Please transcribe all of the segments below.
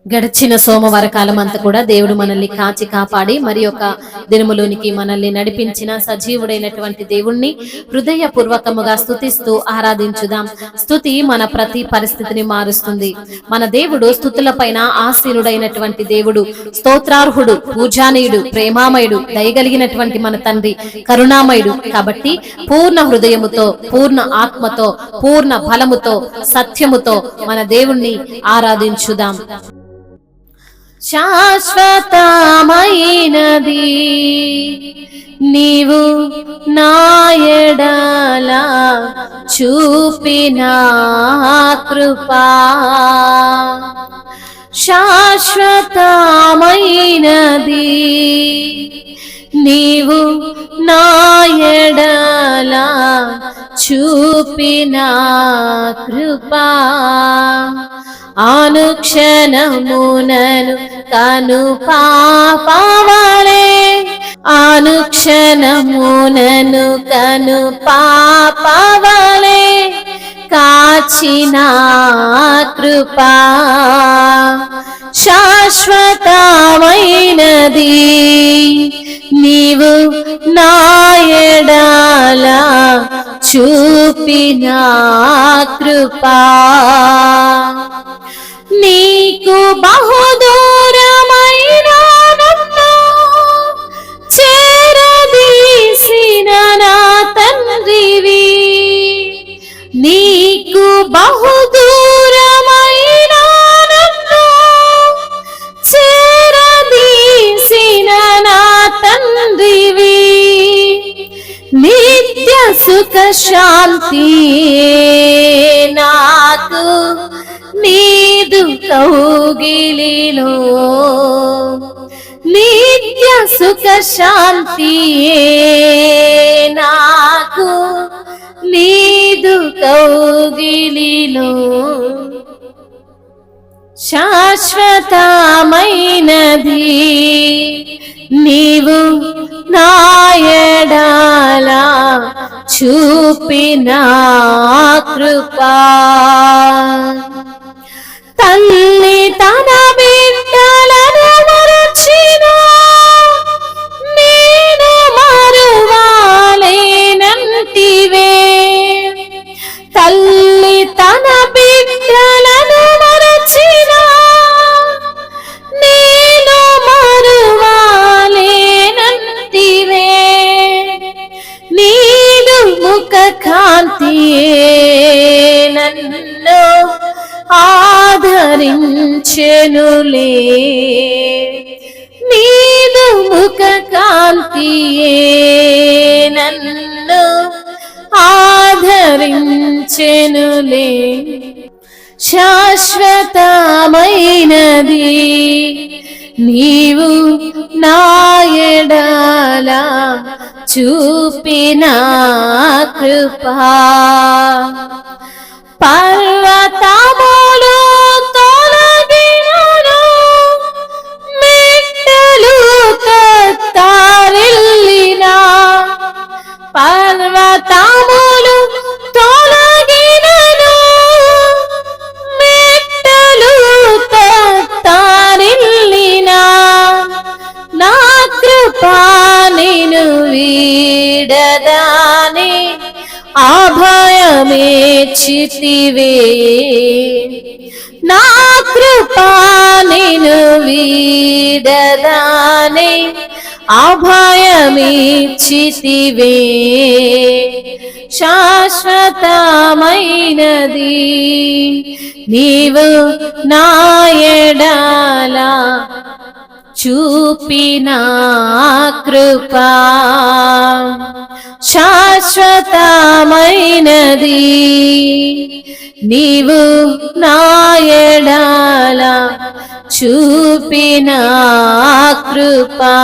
గడిచిన సోమవార కాలం అంతా కూడా దేవుడు మనల్ని కాచి కాపాడి మరి ఒక దినములోనికి మనల్ని నడిపించిన సజీవుడైనటువంటి దేవుణ్ణి హృదయపూర్వకముగా స్తుతిస్తూ ఆరాధించుదాం. స్తుతి మన ప్రతి పరిస్థితిని మారుస్తుంది. మన దేవుడు స్తుతులపైన ఆసీనుడైనటువంటి దేవుడు, స్తోత్రార్హుడు, పూజానీయుడు, ప్రేమామయుడు, దయగలిగినటువంటి మన తండ్రి, కరుణామయుడు. కాబట్టి పూర్ణ హృదయముతో, పూర్ణ ఆత్మతో, పూర్ణ బలముతో, సత్యముతో మన దేవుణ్ణి ఆరాధించుదాం. శాశ్వతమైనది నీవు నా ఎడల చూపిన కృపా, శాశ్వతమైనది నీవు నా ఎడల చూపిన కృపా, అనుక్షణమునను కను పాపవలే, అనుక్షణమునను కను పాపవలే కాచిన కృపా, శాశ్వతమైనది నీవు నా ఎడల చూపిన కృపా, నీకు బహుదూరమైన నన్ను చేరదీసిన నా తండ్రివి, నీకు బహుదూరమైన నన్ను చేరదీసిన నా తండ్రివి, నిత్య సుఖ శాంతి నాకు నీదు కౌగిలిలో, నిత్య సుఖ శాంతి నాకు నీదు కౌగిలిలో, శాశ్వతమైనది నీవు నా ఎడల చూపిన కృపా, తల్లి తన బిడ్డలను మరచిన నేను మరువాలేనంటివే, తల్లి తన బిడ్డలను మరచిన నేను మరువాలేనంటివే, నీదు ముఖ కాంతియే నన్ను ఆదరించెనులే, నీదు ముఖ కాంతియే నన్ను ఆదరించెనులే, శాశ్వతమైనది నీవు నా ఎడల చూపిన కృపా, పర్వతములు తొలగినను మెట్టలు తత్తరిల్లినా, పర్వతములు తొలగినను మెట్టలు తత్తరిల్లినా, నా కృపా నిన్ను వీడదాని అభయమేచితివే, నా కృపా నిన్ను వీడదాని అభయమేచితివే, శాశ్వతమైనది నీవు నా ఎడల చూపిన కృపా, శాశ్వతమైనది నీవు నా ఎడల చూపిన కృపా,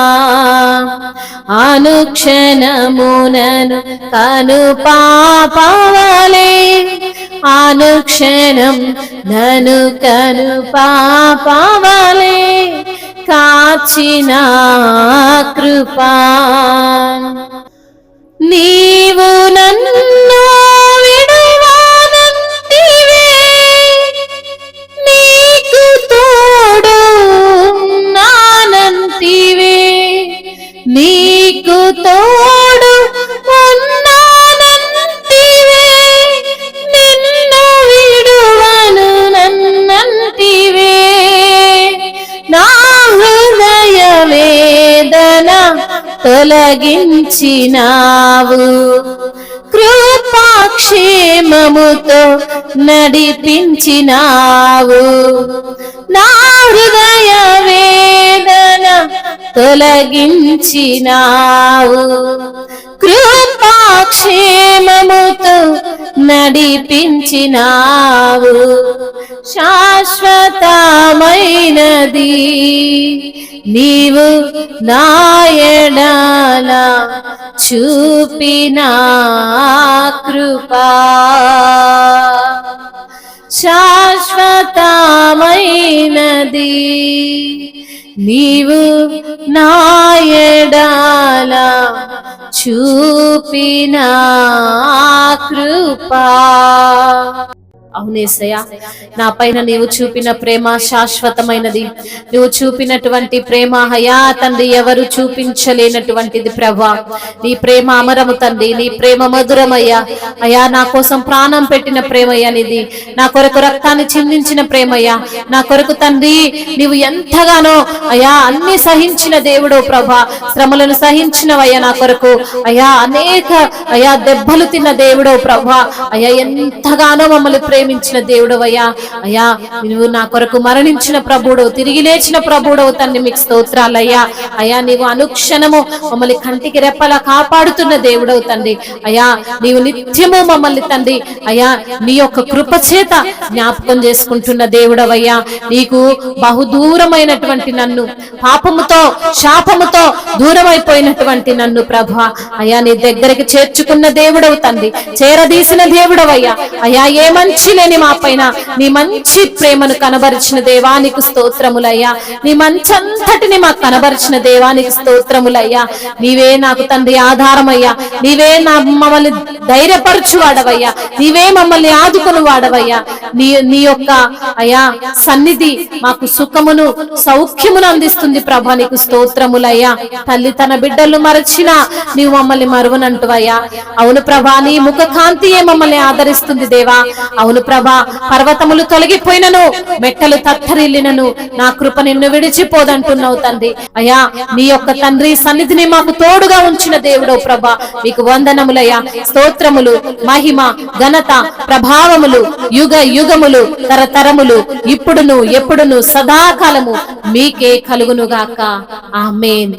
అనుక్షణమునను కను పాపవలే, అనుక్షణం నను కను పాపవలే కాచిన కృపా, నీవు నన్ను విడువనంటివే, నీకు తోడు తొలగించినావు, కృపాక్షేమముతో నడిపించినావు. నా హృదయ వేదన తొలగించినావు, కృపాక్షేమముతో నడిపించినావు. శాశ్వతమైనది నీవు నా ఎడల చూపిన కృపా, శాశ్వతమైనది నీవు నా ఎడల చూపిన కృపా. అవునేసయ్య, నా పైన నీవు చూపిన ప్రేమ శాశ్వతమైనది. నువ్వు చూపినటువంటి ప్రేమ అయ్యా తండ్రి ఎవరు చూపించలేనటువంటిది ప్రభా. నీ ప్రేమ అమరము తండ్రి, నీ ప్రేమ మధురమయ్యా. అయ్యా నా కోసం ప్రాణం పెట్టిన ప్రేమయ్యా నీది, నా కొరకు రక్తాన్ని చిందించిన ప్రేమయ్యా. నా కొరకు తండ్రి నీవు ఎంతగానో అయ్యా అన్ని సహించిన దేవుడో ప్రభా, శ్రమలను సహించినవయ్యా నా కొరకు అయ్యా. అనేక అయ్యా దెబ్బలు తిన్న దేవుడో ప్రభా, అయ్యా ఎంతగానో మమ్మల్ని ప్రేమించిన దేవుడవయ్యా. అయ్యా నువ్వు నా కొరకు మరణించిన ప్రభుడవు, తిరిగి లేచిన ప్రభుడవు తండ్రి, మీకు స్తోత్రాలయ్యా. అయ్యా నీవు అనుక్షణము మమ్మల్ని కంటికి రెప్పలా కాపాడుతున్న దేవుడవు తండ్రి. అయ్యా నీవు నిత్యము మమ్మల్ని తండ్రి అయ్యా నీ యొక్క కృప చేత జ్ఞాపకం చేసుకుంటున్న దేవుడవయ్యా. నీకు బహుదూరమైనటువంటి నన్ను, పాపముతో శాపముతో దూరమైపోయినటువంటి నన్ను ప్రభా అయ్యా నీ దగ్గరికి చేర్చుకున్న దేవుడవు తండ్రి, చేరదీసిన దేవుడవయ్యా. అయ్యా ఏ మంచి లేని మా పైన నీ మంచి ప్రేమను కనబరిచిన దేవానికి స్తోత్రములయ్యా. నీ మంచంతటిని మాకు కనబరిచిన దేవానికి స్తోత్రములయ్యా. నీవే నాకు తండ్రి ఆధారమయ్యా, నీవే మమ్మల్ని ధైర్యపరచు వాడవయ్యా, నీవే మమ్మల్ని ఆదుకుని వాడవయ్యా. నీ యొక్క అయ్యా సన్నిధి మాకు సుఖమును సౌఖ్యమును అందిస్తుంది ప్రభా, నీకు స్తోత్రములయ్యా. తల్లి తన బిడ్డలు మరచినా నీవు మమ్మల్ని మరువనంటువయ్యా. అవును ప్రభా, నీ ముఖ కాంతియే మమ్మల్ని ఆదరిస్తుంది దేవా. అవును ప్రభా, పర్వతములు తొలగిపోయినను, మెట్టలు తత్తరిల్లినను నా కృప నిన్ను విడిచిపోదంటున్నావు తండ్రి. అయ్యా నీ యొక్క తండ్రి సన్నిధిని మాకు తోడుగా ఉంచిన దేవుడో ప్రభా, మీకు వందనములయ్యా. స్తోత్రములు, మహిమ, ఘనత, ప్రభావములు యుగ యుగములు తరతరములు ఇప్పుడును ఎప్పుడును సదాకాలము మీకే కలుగునుగాక. ఆమేన్.